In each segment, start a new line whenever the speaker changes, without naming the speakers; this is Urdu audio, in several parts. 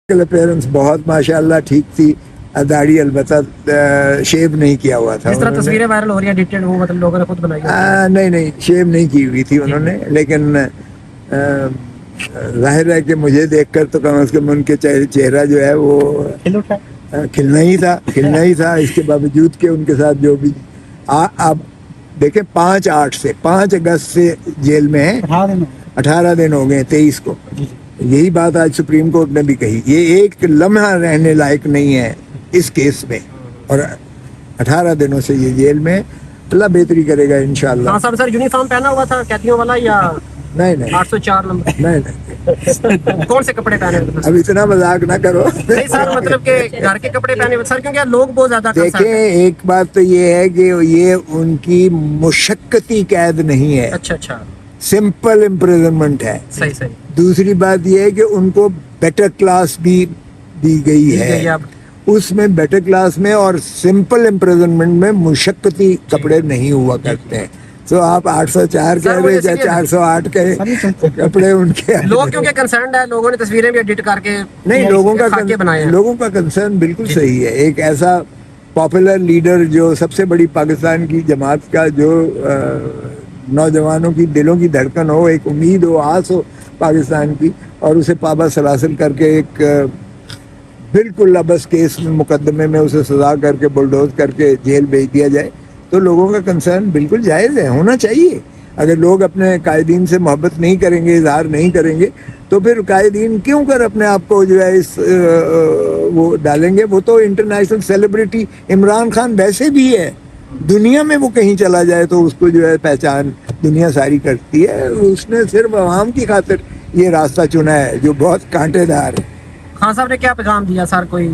اپیرنس بہت ماشاءاللہ ٹھیک تھی. داڑھی البتہ شیو نہیں کیا ہوا تھا.
جس طرح تصویریں وائرل ہو رہی ہیں ایڈیٹڈ، وہ مطلب لوگوں نے خود بنائی ہے.
نہیں شیو نہیں کی ہوئی تھی انہوں نے، لیکن ظاہر ہے کہ مجھے دیکھ کر تو کم از کم ان کے چہرہ جو ہے وہ کھلنا ہی تھا. اس کے باوجود کہ ان کے ساتھ جو بھی آپ دیکھیں 5 اگست سے جیل میں ہیں، 18 دن ہو گئے 23 کو. یہی بات آج سپریم کورٹ نے بھی کہی. یہ ایک لمحہ رہنے لائق نہیں ہے اس کیس میں، اور 18 دنوں سے یہ جیل میں. اللہ بہتری کرے گا انشاءاللہ.
ہاں سر یونیفارم پہنا ہوا تھا قیدیوں والا یا
نہیں
804 نمبر؟
نہیں
کون سے کپڑے پہنے ہوئے
اب اتنا مذاق نہ کرو.
نہیں سر، مطلب کہ گھر کے کپڑے پہنے ہوئے سر، کیونکہ لوگ بہت زیادہ
دیکھیں ایک بات تو یہ ہے کہ یہ ان کی مشقتی قید نہیں ہے،
اچھا
سمپل امپریزنمنٹ ہے.
صحیح.
دوسری بات یہ ہے کہ ان کو بیٹر کلاس بھی دی گئی ہے. اس میں بیٹر کلاس میں اور سمپل امپریزنمنٹ میں مشقتی کپڑے نہیں ہوا کرتے ہیں. تو آپ 804 کہہ رہے یا 408 کہے، کپڑے ان کے
لوگ کیونکہ کنسرنڈ ہے، لوگوں نے تصویریں بھی ایڈٹ کر کے
نہیں لوگوں کا کنسرن بالکل صحیح ہے. ایک ایسا پاپولر لیڈر جو سب سے بڑی پاکستان کی جماعت کا، جو نوجوانوں کی دلوں کی دھڑکن ہو، ایک امید ہو، آس ہو پاکستان کی، اور اسے پابا سلاسل کر کے ایک بالکل ابس کیس مقدمے میں اسے سزا کر کے بلڈوز کر کے جیل بھیج دیا جائے، تو لوگوں کا کنسرن بالکل جائز ہے، ہونا چاہیے. اگر لوگ اپنے قائدین سے محبت نہیں کریں گے، اظہار نہیں کریں گے، تو پھر قائدین کیوں کر اپنے آپ کو جو ہے اس وہ ڈالیں گے. وہ تو انٹرنیشنل سیلیبریٹی عمران خان ویسے بھی ہے، دنیا میں وہ کہیں چلا جائے تو اس کو جو ہے پہچان دنیا ساری کرتی ہے. اس نے صرف عوام کی خاطر یہ راستہ چنا ہے جو بہت کانٹے دار ہے.
خان صاحب نے کیا پیغام دیا سر؟ کوئی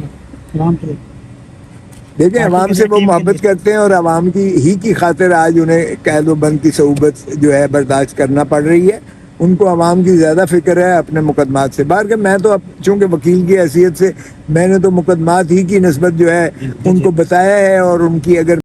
دیکھیں عوام سے وہ محبت کرتے ہیں، اور عوام کی خاطر آج انہیں قید و بند کی صعوبت جو ہے برداشت کرنا پڑ رہی ہے. ان کو عوام کی زیادہ فکر ہے اپنے مقدمات سے. بار کہ میں تو اب چونکہ وکیل کی حیثیت سے میں نے تو مقدمات ہی کی نسبت جو ہے ان کو بتایا ہے، اور ان کی اگر